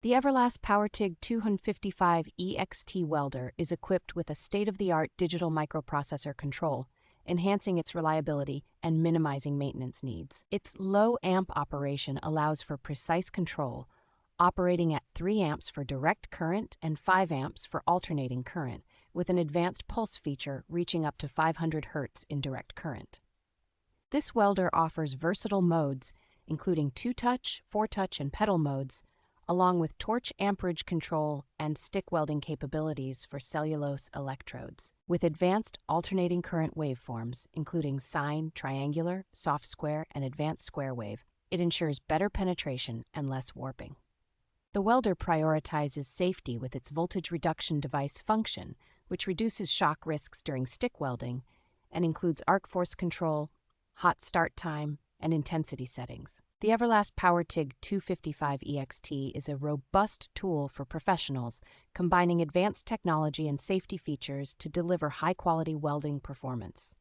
The Everlast PowerTIG 255EXT Welder is equipped with a state-of-the-art digital microprocessor control, enhancing its reliability and minimizing maintenance needs. Its low amp operation allows for precise control, operating at 3 amps for direct current and 5 amps for alternating current, with an advanced pulse feature reaching up to 500 hertz in direct current. This welder offers versatile modes, including 2-touch, 4-touch, and pedal modes, along with torch amperage control and stick welding capabilities for cellulose electrodes. With advanced alternating current waveforms, including sine, triangular, soft square, and advanced square wave, it ensures better penetration and less warping. The welder prioritizes safety with its voltage reduction device function, which reduces shock risks during stick welding and includes arc force control, hot start time, and intensity settings. The Everlast PowerTIG 255EXT is a robust tool for professionals, combining advanced technology and safety features to deliver high-quality welding performance.